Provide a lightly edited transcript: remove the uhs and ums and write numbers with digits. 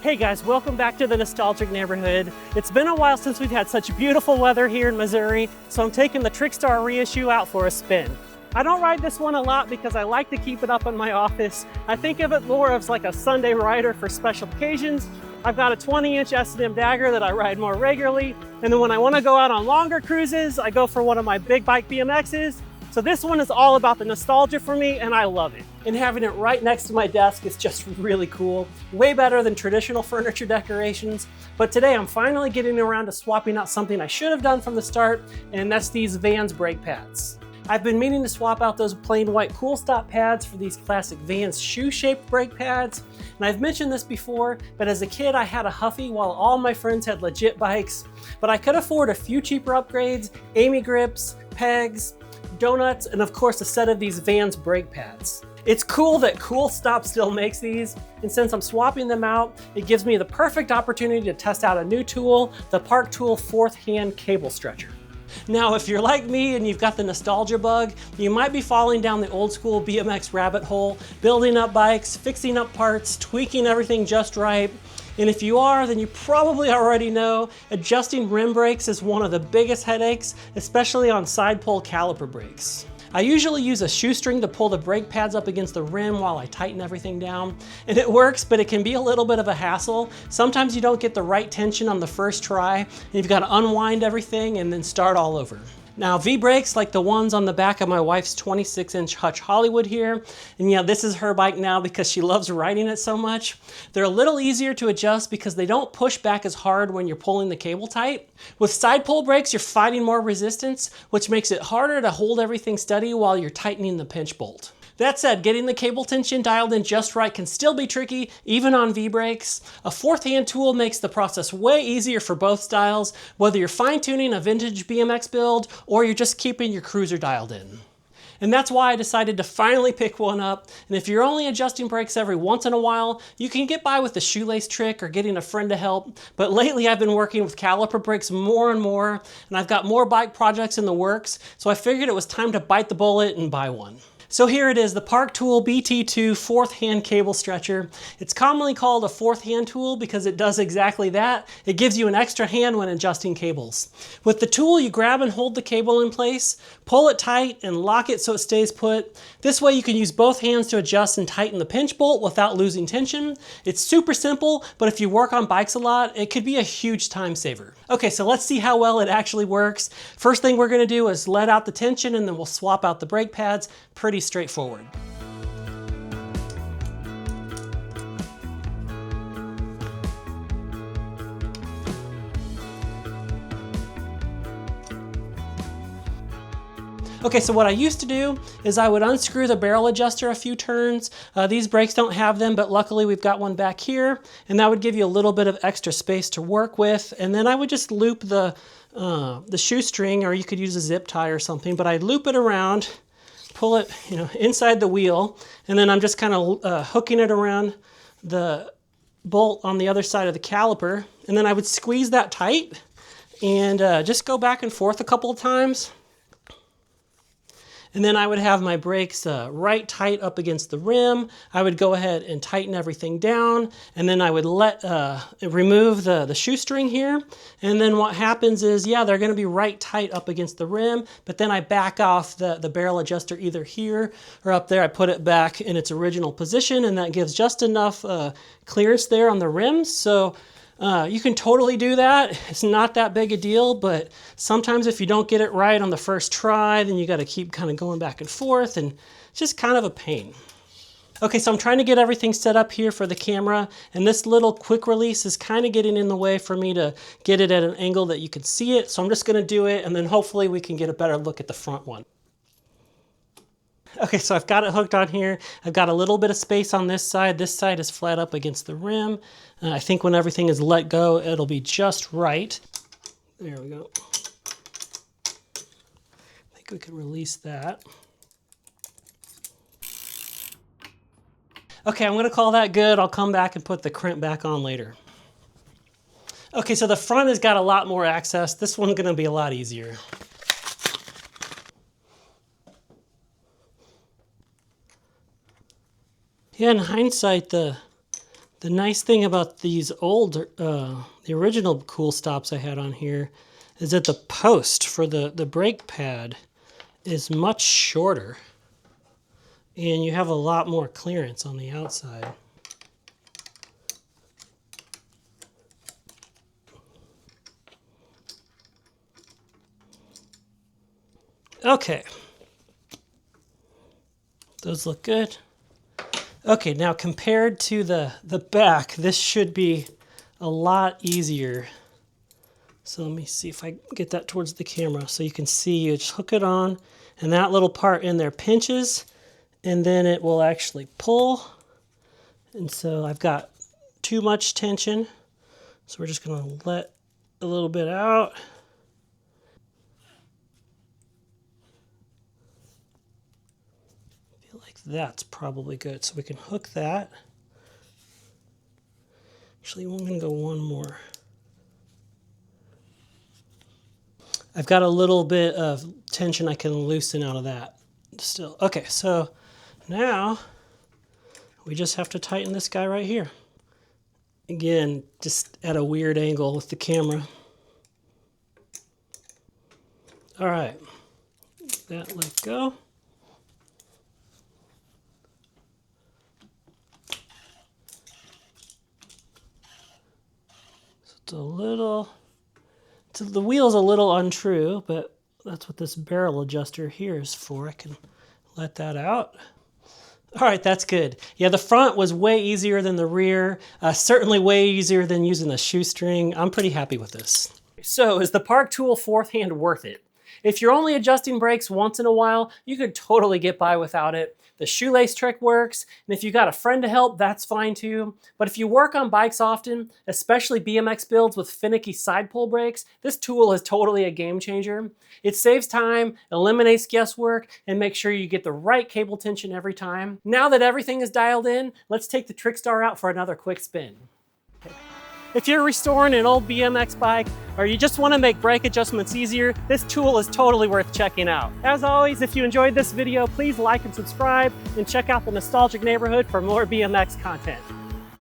Hey guys, welcome back to the nostalgic neighborhood. It's been a while since we've had such beautiful weather here in Missouri, so I'm taking the Trickstar reissue out for a spin. I don't ride this one a lot because I like to keep it up in my office. I think of it more as like a Sunday rider for special occasions. I've got a 20-inch S&M Dagger that I ride more regularly, and then when I want to go out on longer cruises, I go for one of my big bike BMXs. So this one is all about the nostalgia for me, and I love it. And having it right next to my desk is just really cool. Way better than traditional furniture decorations. But today I'm finally getting around to swapping out something I should have done from the start, and that's these Vans brake pads. I've been meaning to swap out those plain white Kool Stop pads for these classic Vans shoe-shaped brake pads. And I've mentioned this before, but as a kid I had a Huffy while all my friends had legit bikes. But I could afford a few cheaper upgrades, Amy grips, pegs, donuts, and of course a set of these Vans brake pads. It's cool that Kool Stop still makes these, and since I'm swapping them out, it gives me the perfect opportunity to test out a new tool, the Park Tool 4th hand cable stretcher. Now, if you're like me and you've got the nostalgia bug, you might be falling down the old school BMX rabbit hole, building up bikes, fixing up parts, tweaking everything just right. And if you are, then you probably already know adjusting rim brakes is one of the biggest headaches, especially on side pole caliper brakes. I usually use a shoestring to pull the brake pads up against the rim while I tighten everything down. And it works, but it can be a little bit of a hassle. Sometimes you don't get the right tension on the first try, and you've got to unwind everything and then start all over. Now, V-brakes like the ones on the back of my wife's 26-inch Hutch Hollywood here, and yeah, this is her bike now because she loves riding it so much. They're a little easier to adjust because they don't push back as hard when you're pulling the cable tight. With side pull brakes, you're fighting more resistance, which makes it harder to hold everything steady while you're tightening the pinch bolt. That said, getting the cable tension dialed in just right can still be tricky, even on V-brakes. A 4th hand tool makes the process way easier for both styles, whether you're fine-tuning a vintage BMX build or you're just keeping your cruiser dialed in. And that's why I decided to finally pick one up. And if you're only adjusting brakes every once in a while, you can get by with the shoelace trick or getting a friend to help. But lately I've been working with caliper brakes more and more, and I've got more bike projects in the works, so I figured it was time to bite the bullet and buy one. So here it is, the Park Tool BT2 4th hand cable stretcher. It's commonly called a 4th hand tool because it does exactly that. It gives you an extra hand when adjusting cables. With the tool, you grab and hold the cable in place, pull it tight, and lock it so it stays put. This way you can use both hands to adjust and tighten the pinch bolt without losing tension. It's super simple, but if you work on bikes a lot, it could be a huge time saver. Okay, so let's see how well it actually works. First thing we're gonna do is let out the tension, and then we'll swap out the brake pads. Pretty straightforward. Okay, so what I used to do is I would unscrew the barrel adjuster a few turns. These brakes don't have them, but luckily we've got one back here, and that would give you a little bit of extra space to work with. And then I would just loop the shoestring, or you could use a zip tie or something, but I'd loop it around, pull it, inside the wheel, and then I'm just kind of hooking it around the bolt on the other side of the caliper, and then I would squeeze that tight and just go back and forth a couple of times. And then I would have my brakes right tight up against the rim. I would go ahead and tighten everything down, and then I would remove the shoestring here. And then what happens is, yeah, they're gonna be right tight up against the rim, but then I back off the barrel adjuster either here or up there. I put it back in its original position, and that gives just enough clearance there on the rims. So you can totally do that. It's not that big a deal, but sometimes if you don't get it right on the first try, then you got to keep kind of going back and forth, and it's just kind of a pain. Okay, so I'm trying to get everything set up here for the camera, and this little quick release is kind of getting in the way for me to get it at an angle that you can see it. So I'm just going to do it, and then hopefully we can get a better look at the front one. Okay, so I've got it hooked on here. I've got a little bit of space on this side. This side is flat up against the rim. I think when everything is let go, it'll be just right. There we go. I think we can release that. Okay, I'm gonna call that good. I'll come back and put the crimp back on later. Okay, so the front has got a lot more access. This one's gonna be a lot easier. Yeah, in hindsight, the The nice thing about these old, the original Kool Stops I had on here is that the post for the brake pad is much shorter and you have a lot more clearance on the outside. Okay, those look good. Okay, now compared to the back, this should be a lot easier. So let me see if I get that towards the camera so you can see. You just hook it on and that little part in there pinches and then it will actually pull. And so I've got too much tension, so we're just going to let a little bit out. I feel like that's probably good, so we can hook that. Actually, I'm going to go one more. I've got a little bit of tension I can loosen out of that still. Okay, so now we just have to tighten this guy right here. Again, just at a weird angle with the camera. All right, that let go. So it's a little, the wheel's a little untrue, but that's what this barrel adjuster here is for. I can let that out. All right, that's good. Yeah, the front was way easier than the rear. Certainly way easier than using the shoestring. I'm pretty happy with this. So is the Park Tool fourth hand worth it? If you're only adjusting brakes once in a while, you could totally get by without it. The shoelace trick works, and if you got a friend to help, that's fine too. But if you work on bikes often, especially BMX builds with finicky side pull brakes, this tool is totally a game changer. It saves time, eliminates guesswork, and makes sure you get the right cable tension every time. Now that everything is dialed in, let's take the Trickstar out for another quick spin. Okay. If you're restoring an old BMX bike or you just want to make brake adjustments easier, this tool is totally worth checking out. As always, if you enjoyed this video, please like and subscribe and check out the Nostalgic Neighborhood for more BMX content.